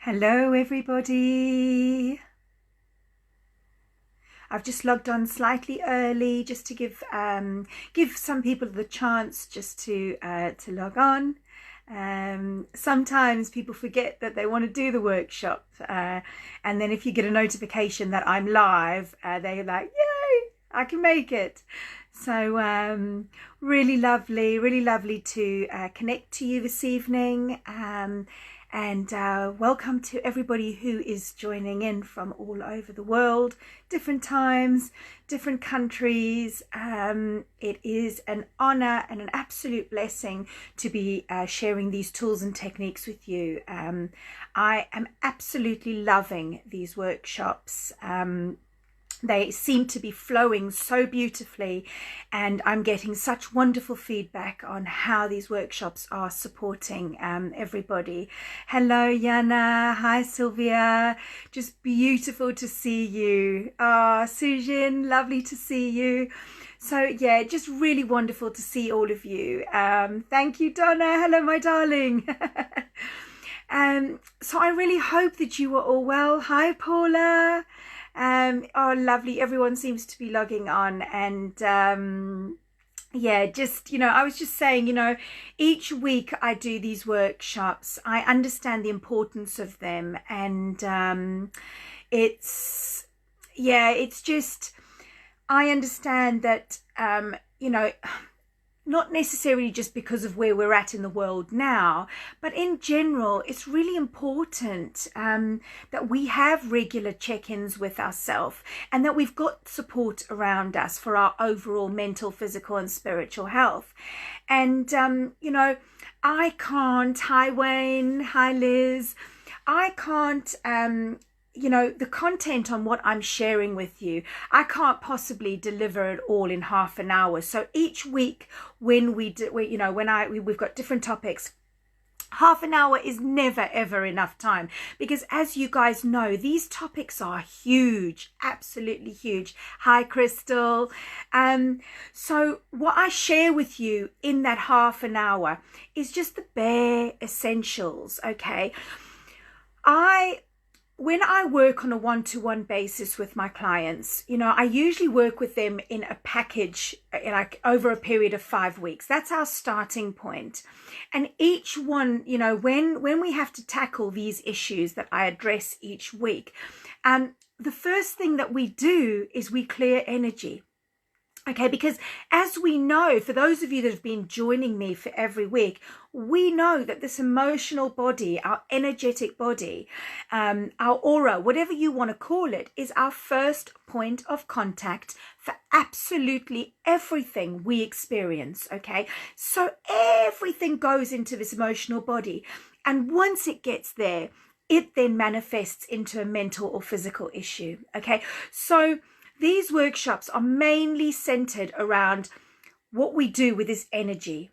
Hello everybody. I've just logged on slightly early just to give some people the chance just to log on. Sometimes people forget that they want to do the workshop, and then if you get a notification that I'm live, they're like, yay, I can make it. So really lovely to connect to you this evening. And welcome to everybody who is joining in from all over the world, different times, different countries. It is an honor and an absolute blessing to be sharing these tools and techniques with you. I am absolutely loving these workshops. They seem to be flowing so beautifully, and I'm getting such wonderful feedback on how these workshops are supporting everybody. Hello Yana, hi Sylvia, just beautiful to see you. Sujin, lovely to see you. So yeah, just really wonderful to see all of you. Thank you Donna, hello my darling. So I really hope that you are all well. Hi Paula. Oh lovely, everyone seems to be logging on, and yeah, just, I was just saying, each week I do these workshops. I understand the importance of them, and it's just, I understand that not necessarily just because of where we're at in the world now, but in general, it's really important that we have regular check-ins with ourselves, and that we've got support around us for our overall mental, physical, and spiritual health. And, I can't, hi Wayne, hi Liz, I can't, the content on what I'm sharing with you, I can't possibly deliver it all in half an hour. So each week when we've got different topics, half an hour is never ever enough time, because as you guys know, these topics are huge, absolutely huge. Hi Crystal. So what I share with you in that half an hour is just the bare essentials. Okay, when I work on a one-to-one basis with my clients, I usually work with them in a package, like over a period of 5 weeks. That's our starting point. And each one, when we have to tackle these issues that I address each week, the first thing that we do is we clear energy. Okay, because as we know, for those of you that have been joining me for every week, we know that this emotional body, our energetic body, our aura, whatever you want to call it, is our first point of contact for absolutely everything we experience. Okay, so everything goes into this emotional body. And once it gets there, it then manifests into a mental or physical issue. Okay, so these workshops are mainly centered around what we do with this energy.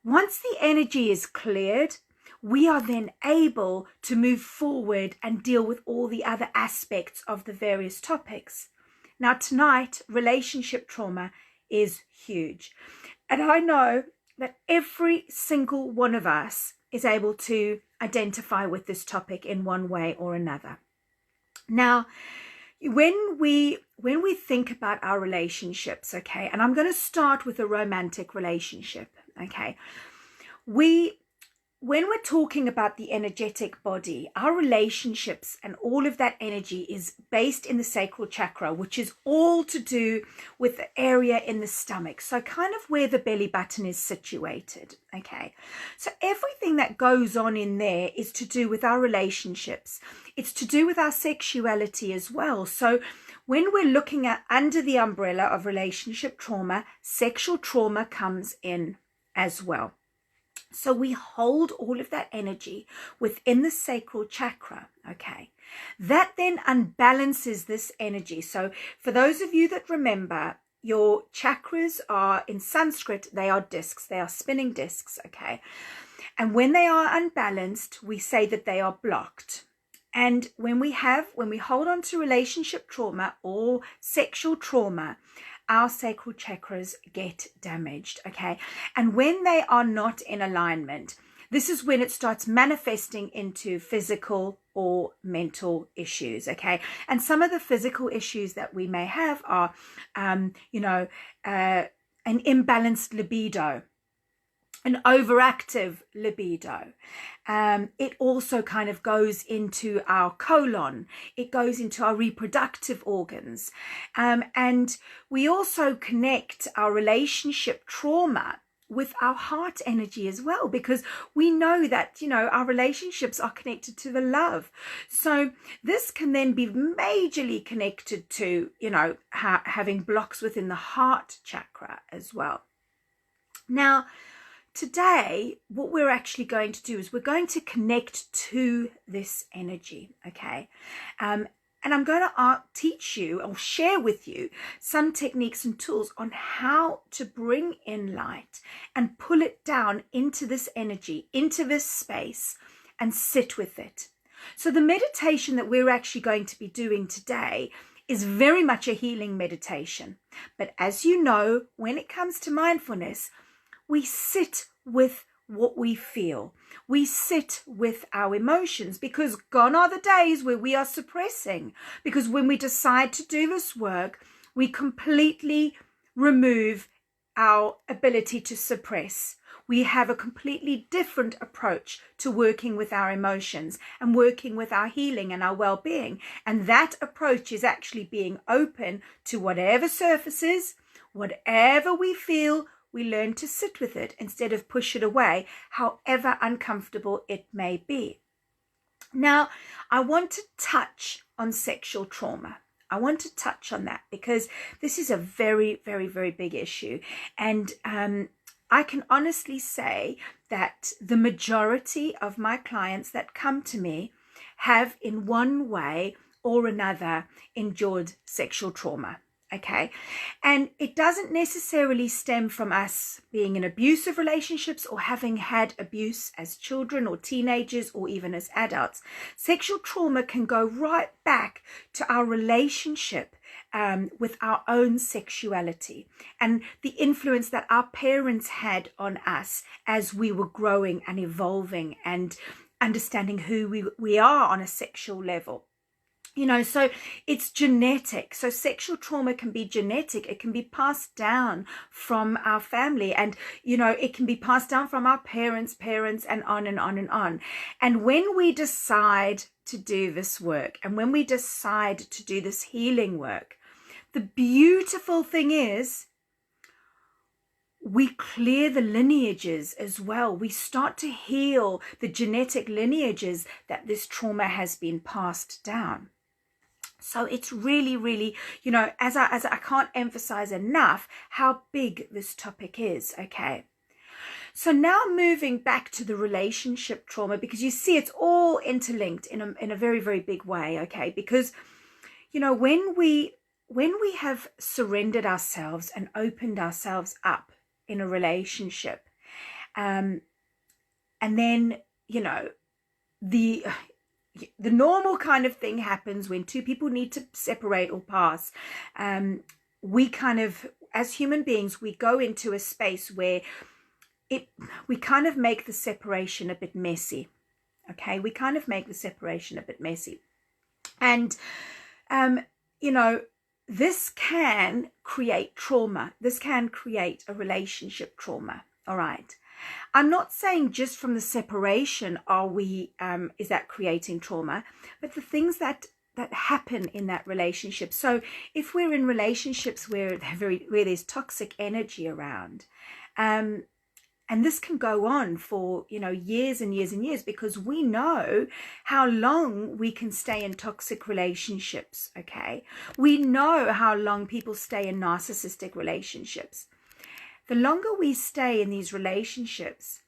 Once the energy is cleared, we are then able to move forward and deal with all the other aspects of the various topics. Now tonight, relationship trauma is huge. And I know that every single one of us is able to identify with this topic in one way or another. Now, when we think about our relationships, okay, and I'm going to start with a romantic relationship, okay, when we're talking about the energetic body, our relationships and all of that energy is based in the sacral chakra, which is all to do with the area in the stomach, so kind of where the belly button is situated. Okay, so everything that goes on in there is to do with our relationships. It's to do with our sexuality as well. So when we're looking at under the umbrella of relationship trauma, sexual trauma comes in as well. So we hold all of that energy within the sacral chakra, okay? That then unbalances this energy. So for those of you that remember, your chakras are, in Sanskrit, they are discs. They are spinning discs, okay? And when they are unbalanced, we say that they are blocked. And when we hold on to relationship trauma or sexual trauma, our sacral chakras get damaged, okay? And when they are not in alignment, This is when it starts manifesting into physical or mental issues, okay? And some of the physical issues that we may have are, an imbalanced libido, an overactive libido. It also kind of goes into our colon. It goes into our reproductive organs. And we also connect our relationship trauma with our heart energy as well, because we know that, our relationships are connected to the love. So this can then be majorly connected to, having blocks within the heart chakra as well. Now, today, what we're actually going to do is we're going to connect to this energy, okay? And I'm going to teach you or share with you some techniques and tools on how to bring in light and pull it down into this energy, into this space, and sit with it. So the meditation that we're actually going to be doing today is very much a healing meditation. But as you know, when it comes to mindfulness, we sit with what we feel. We sit with our emotions, because gone are the days where we are suppressing. Because when we decide to do this work, we completely remove our ability to suppress. We have a completely different approach to working with our emotions and working with our healing and our well-being. And that approach is actually being open to whatever surfaces, whatever we feel. We learn to sit with it instead of push it away, however uncomfortable it may be. Now, I want to touch on sexual trauma. I want to touch on that because this is a very, very, very big issue. And I can honestly say that the majority of my clients that come to me have in one way or another endured sexual trauma. Okay, and it doesn't necessarily stem from us being in abusive relationships or having had abuse as children or teenagers or even as adults. Sexual trauma can go right back to our relationship with our own sexuality and the influence that our parents had on us as we were growing and evolving and understanding who we are on a sexual level. So it's genetic. So sexual trauma can be genetic. It can be passed down from our family, and, it can be passed down from our parents, and on and on and on. And when we decide to do this work, and when we decide to do this healing work, the beautiful thing is we clear the lineages as well. We start to heal the genetic lineages that this trauma has been passed down. So it's really, really, as I can't emphasize enough how big this topic is, okay? So now moving back to the relationship trauma, because you see it's all interlinked in a very, very big way, okay? Because, when we have surrendered ourselves and opened ourselves up in a relationship, and then, the normal kind of thing happens when two people need to separate or pass. We kind of, as human beings, we go into a space where we kind of make the separation a bit messy. Okay, we kind of make the separation a bit messy. And, this can create trauma. This can create a relationship trauma. All right. I'm not saying just from the separation is that creating trauma, but the things that happen in that relationship. So if we're in relationships where there's toxic energy around, and this can go on for years and years and years, because we know how long we can stay in toxic relationships. Okay, we know how long people stay in narcissistic relationships. The longer we stay in these relationships,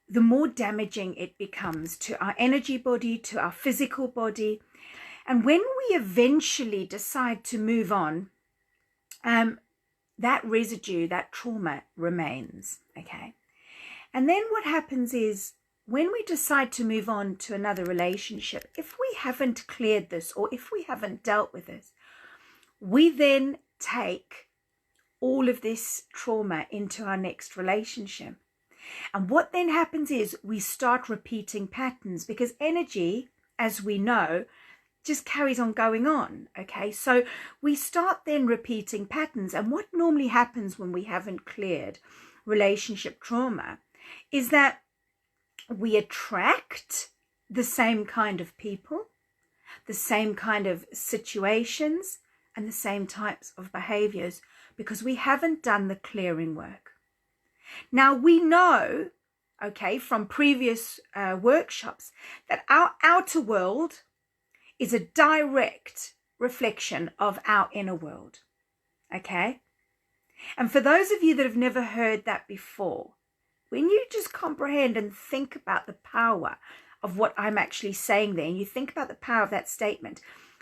the more damaging it becomes to our energy body, to our physical body. And when we eventually decide to move on, that residue, that trauma remains, okay? And then what happens is, when we decide to move on to another relationship, if we haven't cleared this or if we haven't dealt with this, we then take all of this trauma into our next relationship. And what then happens is we start repeating patterns, because energy, as we know, just carries on going on. Okay, so we start then repeating patterns. And what normally happens when we haven't cleared relationship trauma is that we attract the same kind of people, the same kind of situations, and the same types of behaviors, because we haven't done the clearing work. Now, we know, okay, from previous workshops, that our outer world is a direct reflection of our inner world, okay? And for those of you that have never heard that before, when you just comprehend and think about the power of what I'm actually saying there, and you think about the power of that statement,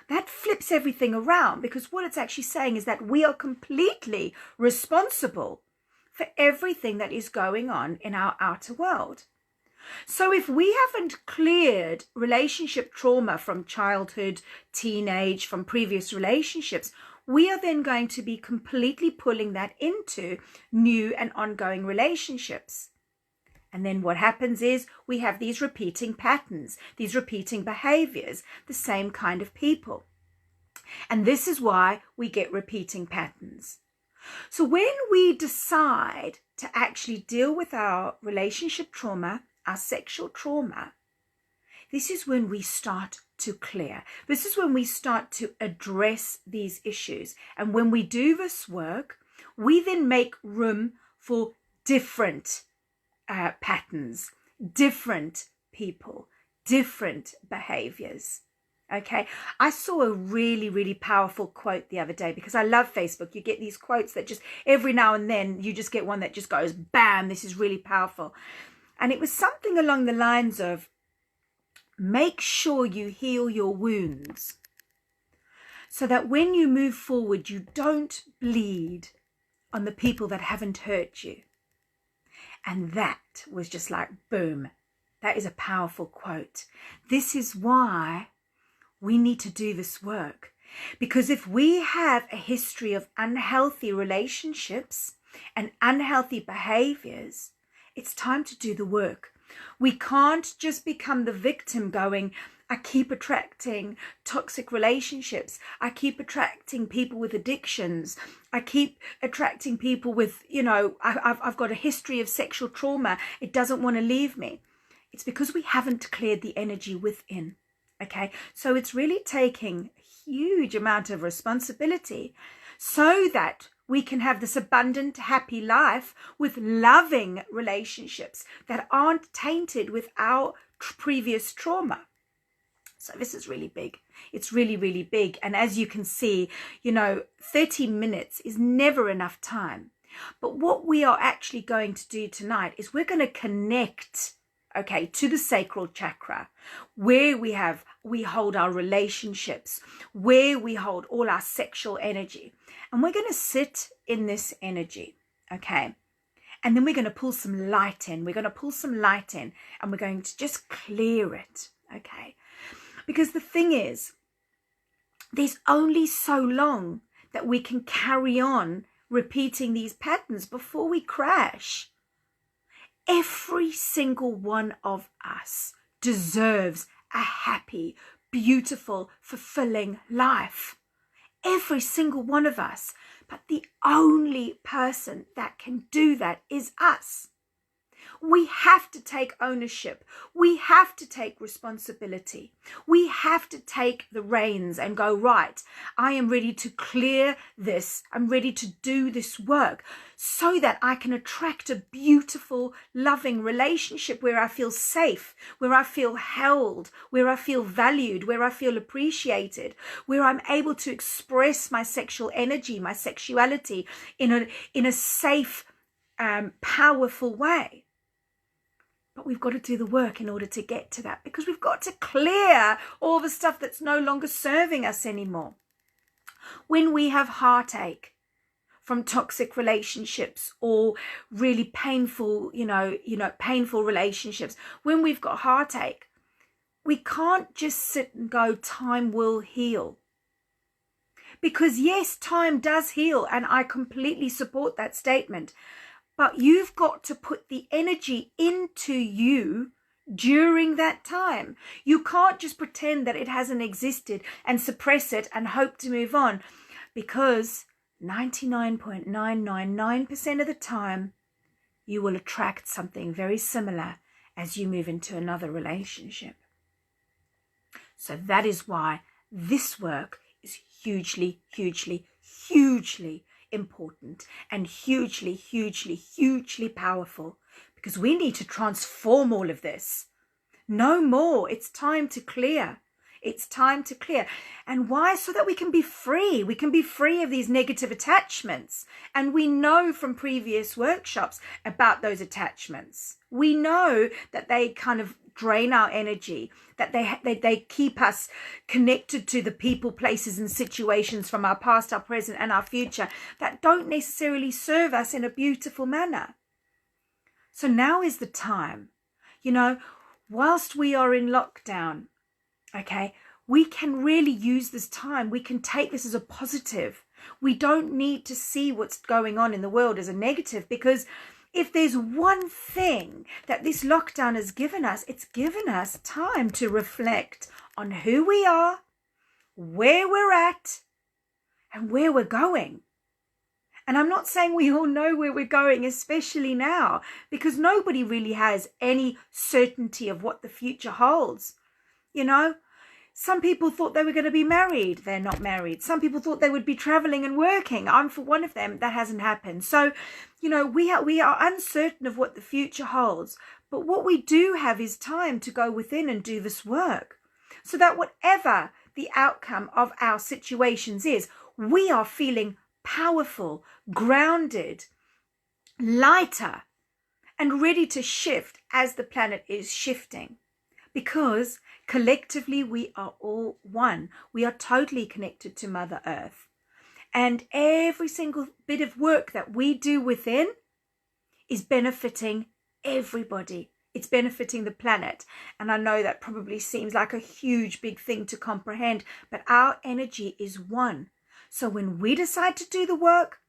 that flips everything around, because what it's actually saying is that we are completely responsible for everything that is going on in our outer world. So if we haven't cleared relationship trauma from childhood, teenage, from previous relationships, we are then going to be completely pulling that into new and ongoing relationships. And then what happens is we have these repeating patterns, these repeating behaviors, the same kind of people. And this is why we get repeating patterns. So when we decide to actually deal with our relationship trauma, our sexual trauma, this is when we start to clear. This is when we start to address these issues. And when we do this work, we then make room for different patterns, different people, different behaviors. Okay, I saw a really, really powerful quote the other day, because I love Facebook. You get these quotes that just every now and then you just get one that just goes, bam, this is really powerful. And it was something along the lines of, make sure you heal your wounds so that when you move forward, you don't bleed on the people that haven't hurt you. And that was just like, boom, that is a powerful quote. This is why we need to do this work. Because if we have a history of unhealthy relationships and unhealthy behaviors, it's time to do the work. We can't just become the victim going, I keep attracting toxic relationships. I keep attracting people with addictions. I keep attracting people with, I've got a history of sexual trauma. It doesn't want to leave me. It's because we haven't cleared the energy within. Okay, so it's really taking a huge amount of responsibility so that we can have this abundant, happy life with loving relationships that aren't tainted with our previous trauma. So this is really big. It's really, really big. And as you can see, 30 minutes is never enough time. But what we are actually going to do tonight is we're going to connect, okay, to the sacral chakra, where we hold our relationships, where we hold all our sexual energy. And we're going to sit in this energy, okay? And then we're going to pull some light in. We're going to pull some light in, and we're going to just clear it, okay? Because the thing is, there's only so long that we can carry on repeating these patterns before we crash. Every single one of us deserves a happy, beautiful, fulfilling life. Every single one of us. But the only person that can do that is us. We have to take ownership. We have to take responsibility. We have to take the reins and go, right, I am ready to clear this. I'm ready to do this work so that I can attract a beautiful, loving relationship where I feel safe, where I feel held, where I feel valued, where I feel appreciated, where I'm able to express my sexual energy, my sexuality in a safe, powerful way. But we've got to do the work in order to get to that, because we've got to clear all the stuff that's no longer serving us anymore. When we have heartache from toxic relationships or really painful, painful relationships, when we've got heartache, we can't just sit and go, time will heal. Because yes, time does heal, and I completely support that statement. But you've got to put the energy into you during that time. You can't just pretend that it hasn't existed and suppress it and hope to move on, because 99.999% of the time you will attract something very similar as you move into another relationship. So that is why this work is hugely, hugely, hugely important and hugely, hugely, hugely powerful, because we need to transform all of this. No more. It's time to clear. It's time to clear. And why? So that we can be free. We can be free of these negative attachments. And we know from previous workshops about those attachments. We know that they kind of drain our energy, that they keep us connected to the people, places, and situations from our past, our present, and our future that don't necessarily serve us in a beautiful manner. So now is the time, whilst we are in lockdown, okay, we can really use this time. We can take this as a positive. We don't need to see what's going on in the world as a negative, because if there's one thing that this lockdown has given us, it's given us time to reflect on who we are, where we're at, and where we're going. And I'm not saying we all know where we're going, especially now, because nobody really has any certainty of what the future holds. Some people thought they were going to be married. They're not married. Some people thought they would be traveling and working. I'm for one of them. That hasn't happened. So, we are uncertain of what the future holds. But what we do have is time to go within and do this work, so that whatever the outcome of our situations is, we are feeling powerful, grounded, lighter, and ready to shift as the planet is shifting. Because collectively we are all one. We are totally connected to Mother Earth. And every single bit of work that we do within is benefiting everybody. It's benefiting the planet. And I know that probably seems like a huge, big thing to comprehend, but our energy is one. So when we decide to do the work,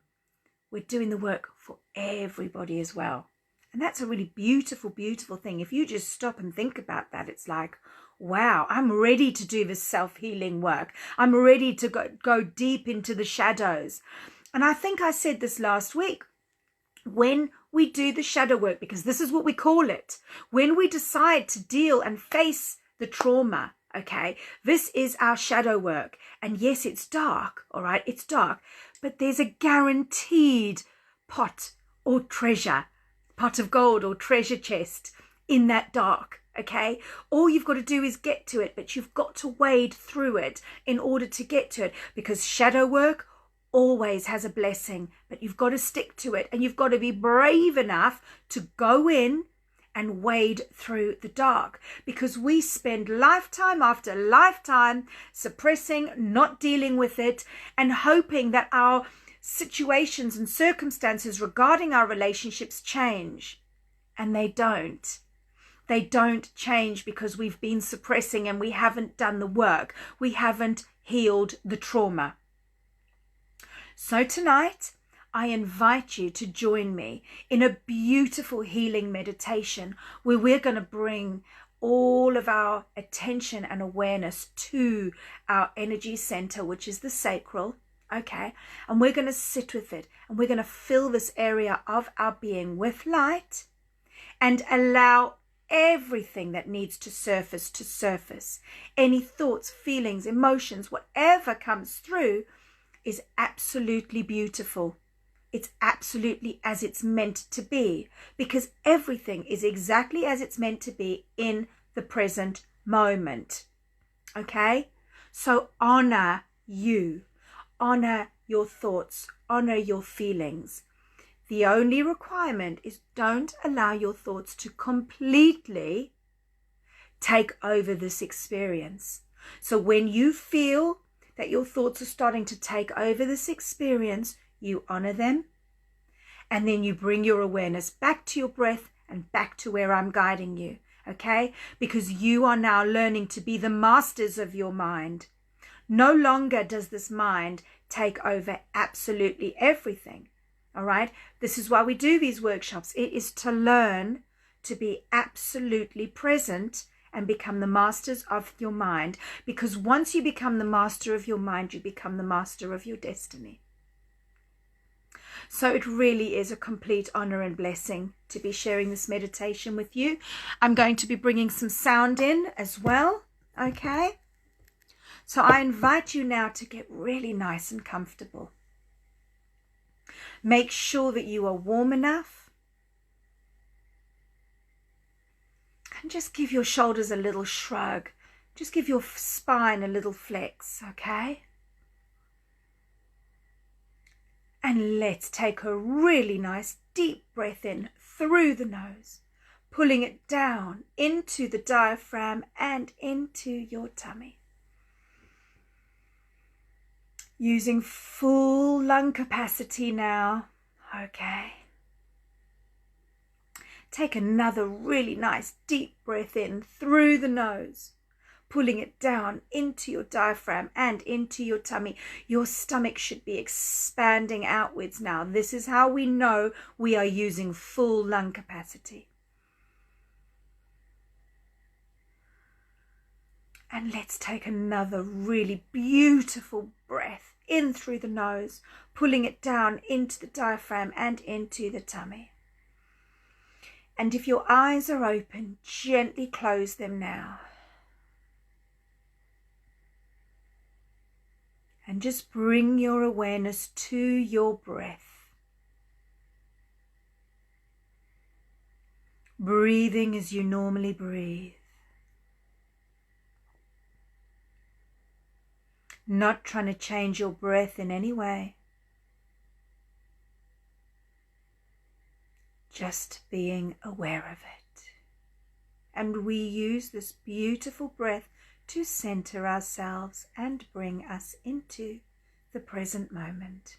we're doing the work for everybody as well. And that's a really beautiful, beautiful thing. If you just stop and think about that, it's like, wow, I'm ready to do this self-healing work. I'm ready to go deep into the shadows. And I think I said this last week. When we do the shadow work, because this is what we call it, when we decide to deal and face the trauma, okay, this is our shadow work. And yes, it's dark, all right, it's dark, but there's a guaranteed pot or treasure, pot of gold or treasure chest in that dark, okay? All you've got to do is get to it, but you've got to wade through it in order to get to it, because shadow work always has a blessing, but you've got to stick to it, and you've got to be brave enough to go in and wade through the dark, because we spend lifetime after lifetime suppressing, not dealing with it, and hoping that our situations and circumstances regarding our relationships change. And they don't. They don't change because we've been suppressing and we haven't done the work. We haven't healed the trauma. So tonight, I invite you to join me in a beautiful healing meditation where we're going to bring all of our attention and awareness to our energy center, which is the sacral. Okay, and we're going to sit with it, and we're going to fill this area of our being with light and allow everything that needs to surface. Any thoughts, feelings, emotions, whatever comes through is absolutely beautiful. It's absolutely as it's meant to be, because everything is exactly as it's meant to be in the present moment. Okay, so honor you. Honor your thoughts, honor your feelings. The only requirement is don't allow your thoughts to completely take over this experience. So when you feel that your thoughts are starting to take over this experience, you honor them, and then you bring your awareness back to your breath and back to where I'm guiding you, okay? Because you are now learning to be the masters of your mind. No longer does this mind take over absolutely everything. All right. This is why we do these workshops. It is to learn to be absolutely present and become the masters of your mind. Because once you become the master of your mind, you become the master of your destiny. So it really is a complete honor and blessing to be sharing this meditation with you. I'm going to be bringing some sound in as well. Okay. So I invite you now to get really nice and comfortable. Make sure that you are warm enough. And just give your shoulders a little shrug. Just give your spine a little flex, okay? And let's take a really nice deep breath in through the nose, pulling it down into the diaphragm and into your tummy. Using full lung capacity now, okay? Take another really nice deep breath in through the nose, pulling it down into your diaphragm and into your tummy. Your stomach should be expanding outwards now. This is how we know we are using full lung capacity. And let's take another really beautiful breath in through the nose, pulling it down into the diaphragm and into the tummy. And if your eyes are open, gently close them now. And just bring your awareness to your breath. Breathing as you normally breathe. Not trying to change your breath in any way. Just being aware of it. And we use this beautiful breath to center ourselves and bring us into the present moment.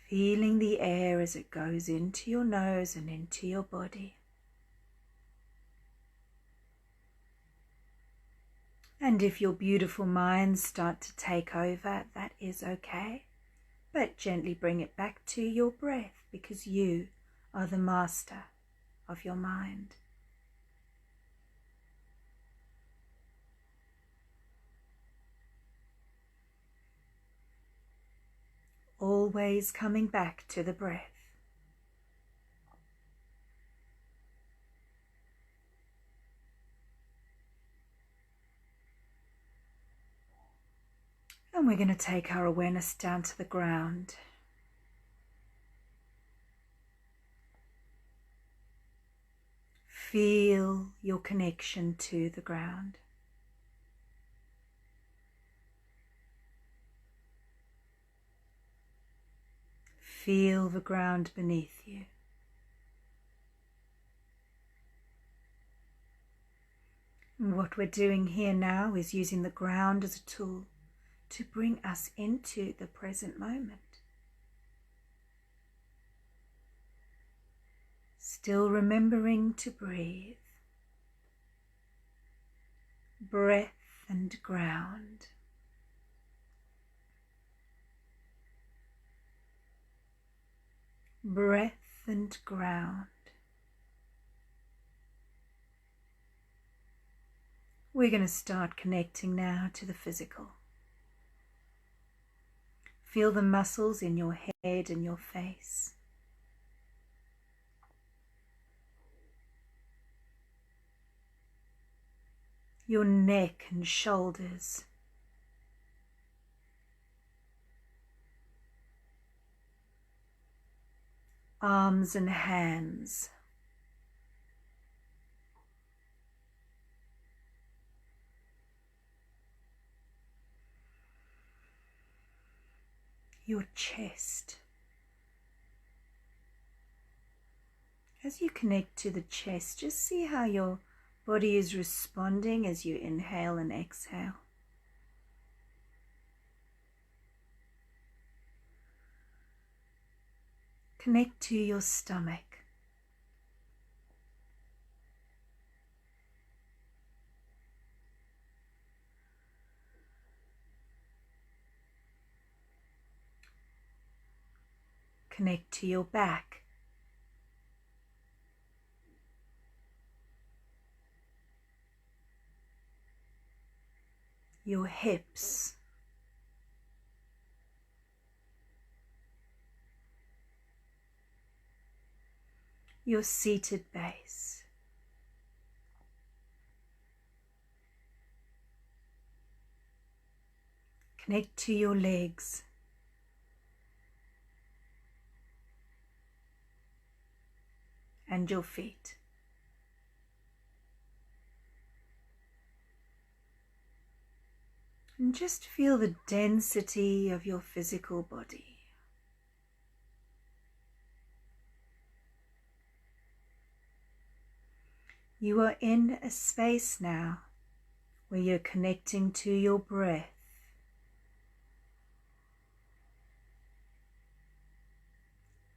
Feeling the air as it goes into your nose and into your body. And if your beautiful minds start to take over, that is okay. But gently bring it back to your breath, because you are the master of your mind. Always coming back to the breath. And we're going to take our awareness down to the ground. Feel your connection to the ground. Feel the ground beneath you. And what we're doing here now is using the ground as a tool to bring us into the present moment. Still remembering to breathe. Breath and ground. Breath and ground. We're going to start connecting now to the physical. Feel the muscles in your head and your face. Your neck and shoulders. Arms and hands. Your chest. As you connect to the chest, just see how your body is responding as you inhale and exhale. Connect to your stomach. Connect to your back, your hips, your seated base. Connect to your legs, and your feet. And just feel the density of your physical body. You are in a space now where you're connecting to your breath,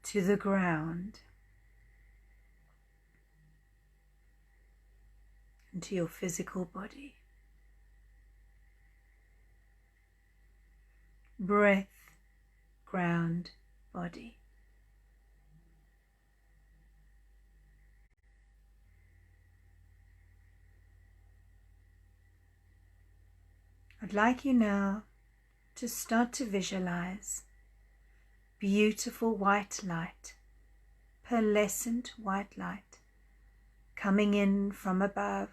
to the ground, and to your physical body. Breath, ground, body. I'd like you now to start to visualize beautiful white light, pearlescent white light, coming in from above.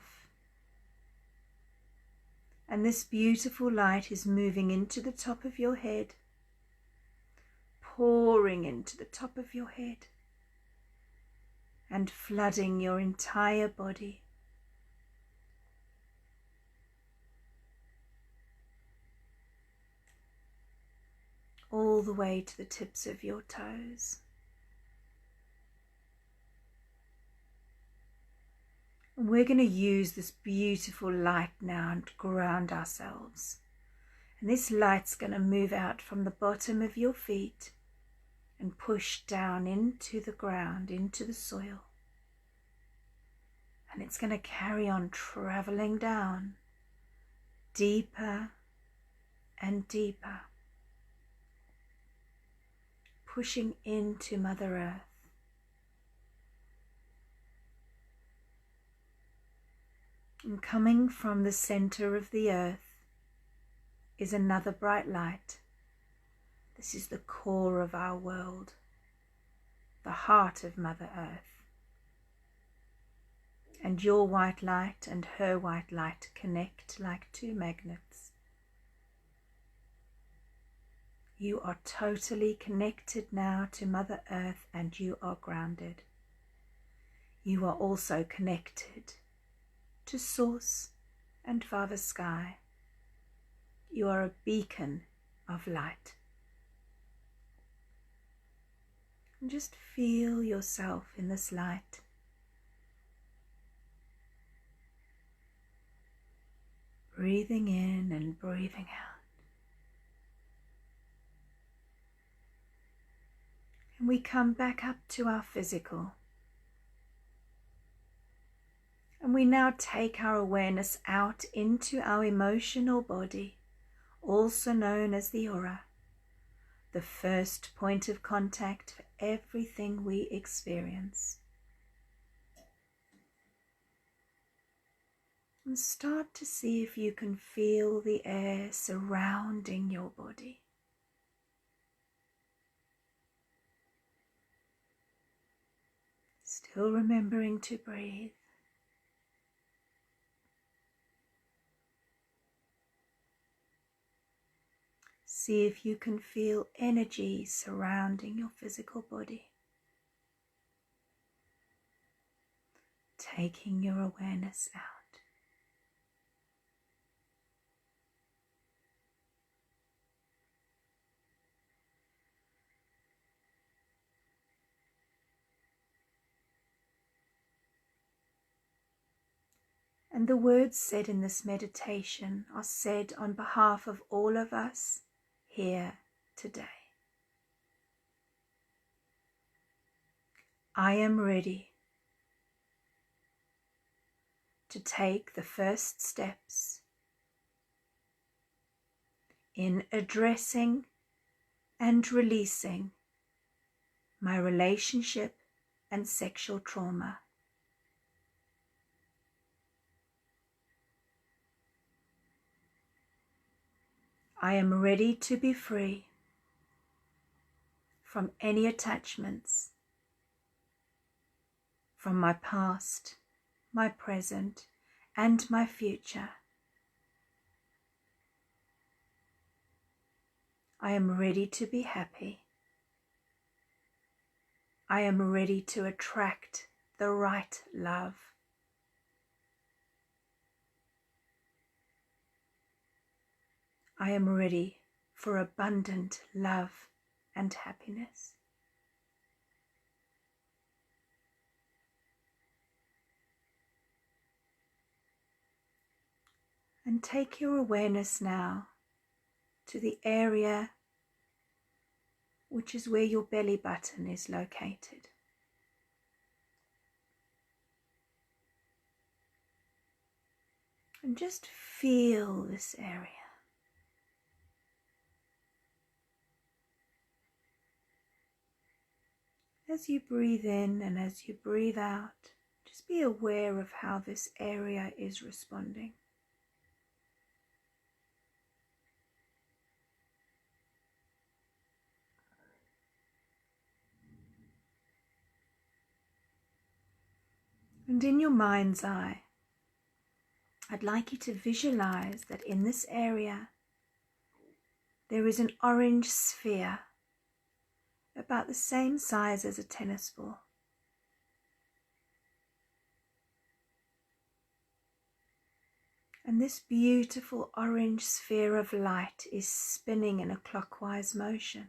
And this beautiful light is moving into the top of your head, pouring into the top of your head, and flooding your entire body. All the way to the tips of your toes. And we're going to use this beautiful light now and ground ourselves. And this light's going to move out from the bottom of your feet and push down into the ground, into the soil. And it's going to carry on traveling down, deeper and deeper, pushing into Mother Earth. And coming from the center of the earth is another bright light. This is the core of our world, the heart of Mother Earth. And your white light and her white light connect like two magnets. You are totally connected now to Mother Earth, and you are grounded. You are also connected to Source and Father Sky. You are a beacon of light. And just feel yourself in this light. Breathing in and breathing out. And we come back up to our physical. And we now take our awareness out into our emotional body, also known as the aura, the first point of contact for everything we experience. And start to see if you can feel the air surrounding your body. Still remembering to breathe. See if you can feel energy surrounding your physical body. Taking your awareness out. And the words said in this meditation are said on behalf of all of us here today. I am ready to take the first steps in addressing and releasing my relationship and sexual trauma. I am ready to be free from any attachments from my past, my present, and my future. I am ready to be happy. I am ready to attract the right love. I am ready for abundant love and happiness. And take your awareness now to the area which is where your belly button is located. And just feel this area. As you breathe in and as you breathe out, just be aware of how this area is responding. And in your mind's eye, I'd like you to visualize that in this area there is an orange sphere about the same size as a tennis ball. And this beautiful orange sphere of light is spinning in a clockwise motion.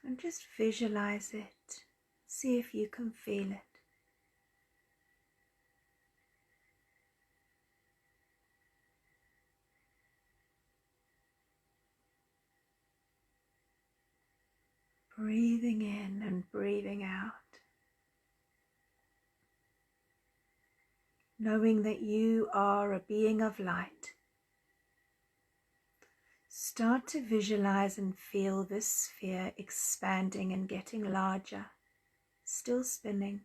And just visualize it. See if you can feel it. Breathing in and breathing out. Knowing that you are a being of light. Start to visualize and feel this sphere expanding and getting larger, still spinning.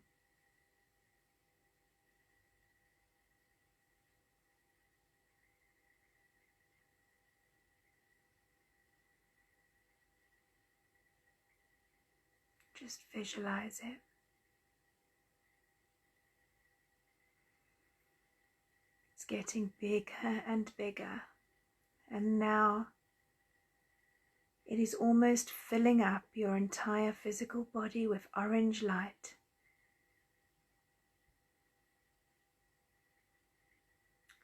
Just visualize it. It's getting bigger and bigger, and now it is almost filling up your entire physical body with orange light.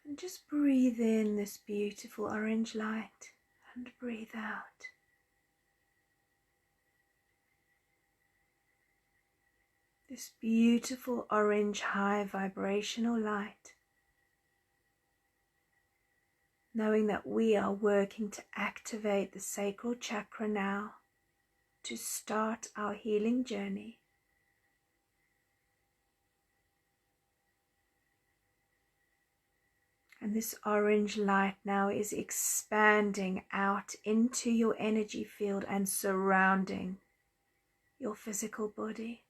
And just breathe in this beautiful orange light and breathe out. This beautiful orange high vibrational light. Knowing that we are working to activate the sacral chakra now to start our healing journey. And this orange light now is expanding out into your energy field and surrounding your physical body.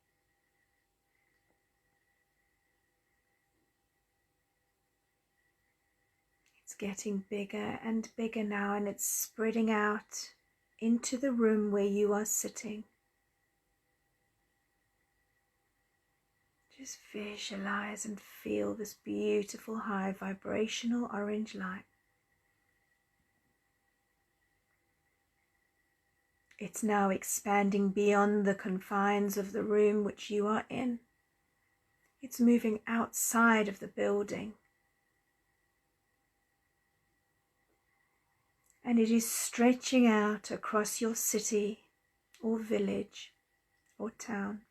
It's getting bigger and bigger now, and it's spreading out into the room where you are sitting. Just visualize and feel this beautiful high vibrational orange light. It's now expanding beyond the confines of the room which you are in. It's moving outside of the building. And it is stretching out across your city or village or town.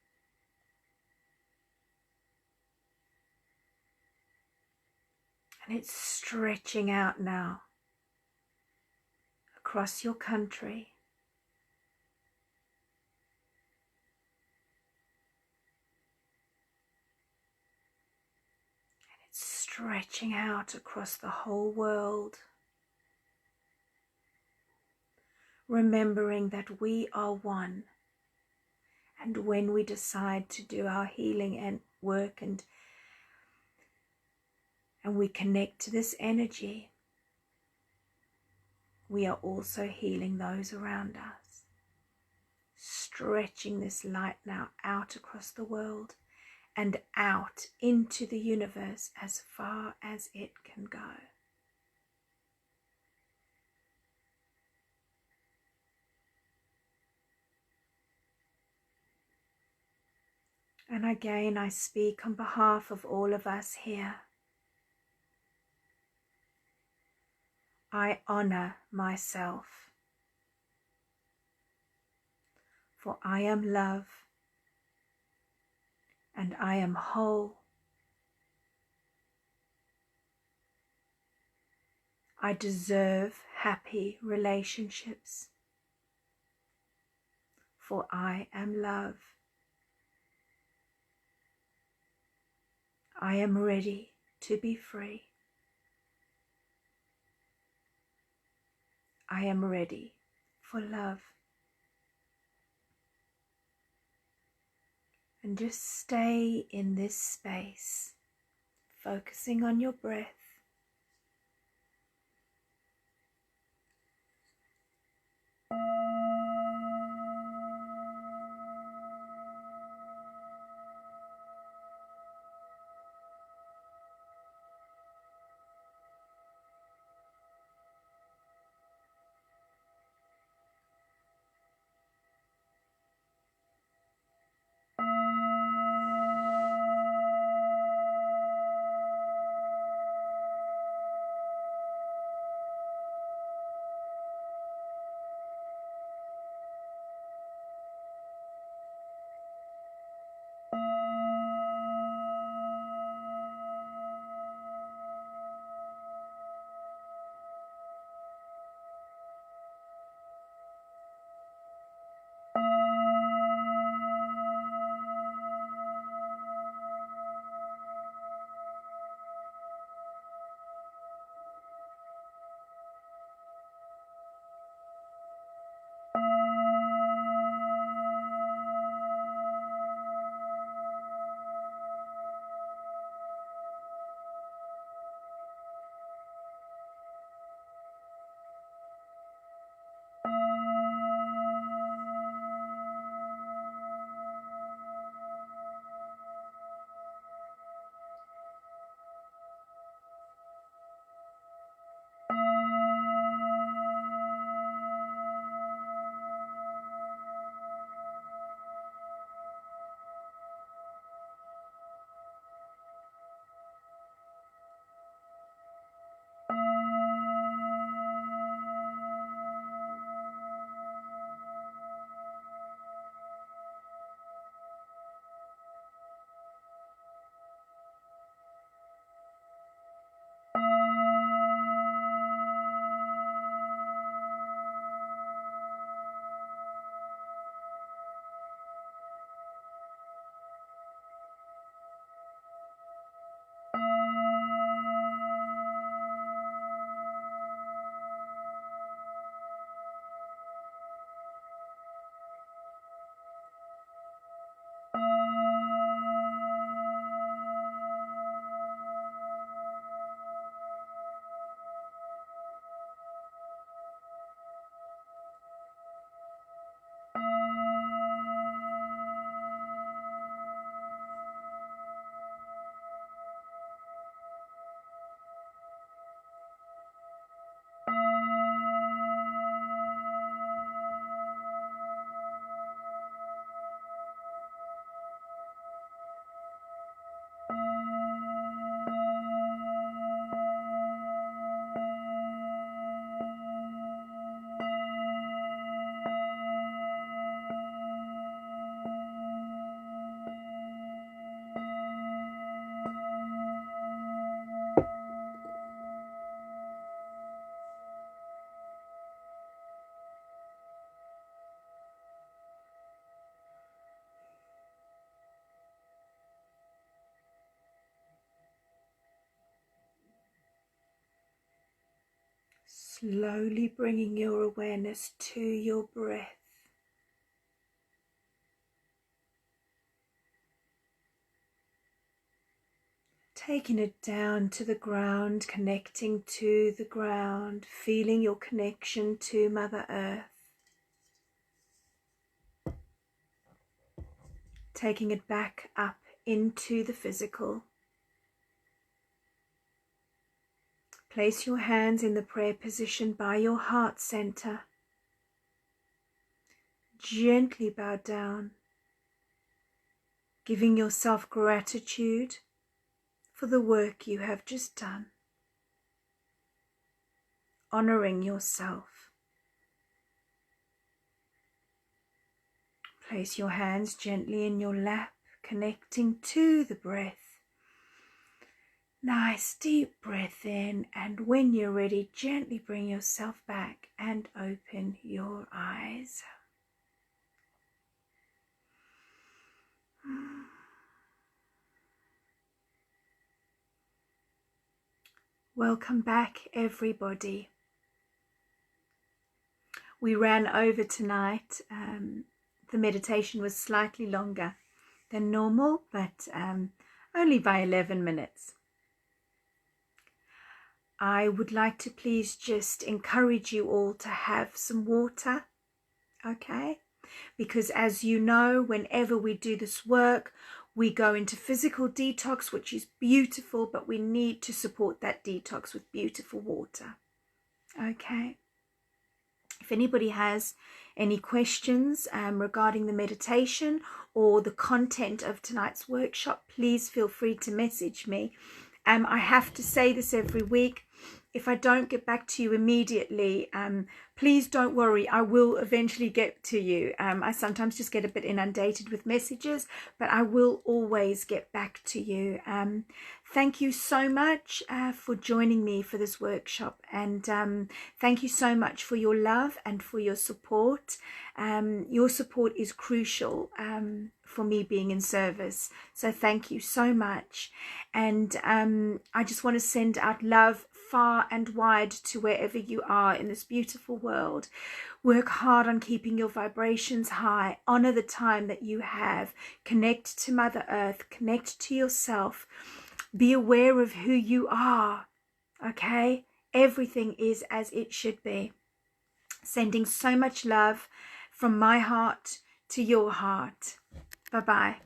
And it's stretching out now across your country. And it's stretching out across the whole world remembering that we are one. And when we decide to do our healing and work and we connect to this energy, we are also healing those around us. Stretching this light now out across the world and out into the universe as far as it can go. And again, I speak on behalf of all of us here. I honor myself, for I am love and I am whole. I deserve happy relationships, for I am love. I am ready to be free. I am ready for love. And just stay in this space, focusing on your breath. Slowly bringing your awareness to your breath. Taking it down to the ground, connecting to the ground, feeling your connection to Mother Earth. Taking it back up into the physical. Place your hands in the prayer position by your heart center. Gently bow down, giving yourself gratitude for the work you have just done. Honoring yourself. Place your hands gently in your lap, connecting to the breath. Nice deep breath in, and when you're ready, gently bring yourself back and open your eyes. Welcome back, everybody. We ran over tonight. The meditation was slightly longer than normal, but only by 11 minutes. I would like to please just encourage you all to have some water, okay? Because as you know, whenever we do this work, we go into physical detox, which is beautiful, but we need to support that detox with beautiful water, okay? If anybody has any questions regarding the meditation or the content of tonight's workshop, please feel free to message me. I have to say this every week. If I don't get back to you immediately, please don't worry. I will eventually get to you. I sometimes just get a bit inundated with messages, but I will always get back to you. Thank you so much for joining me for this workshop, and thank you so much for your love and for your support. Your support is crucial for me being in service, so thank you so much. And I just want to send out love far and wide to wherever you are in this beautiful world. Work hard on keeping your vibrations high. Honor the time that you have. Connect to Mother Earth. Connect to yourself. Be aware of who you are, okay? Everything is as it should be. Sending so much love from my heart to your heart. Bye-bye.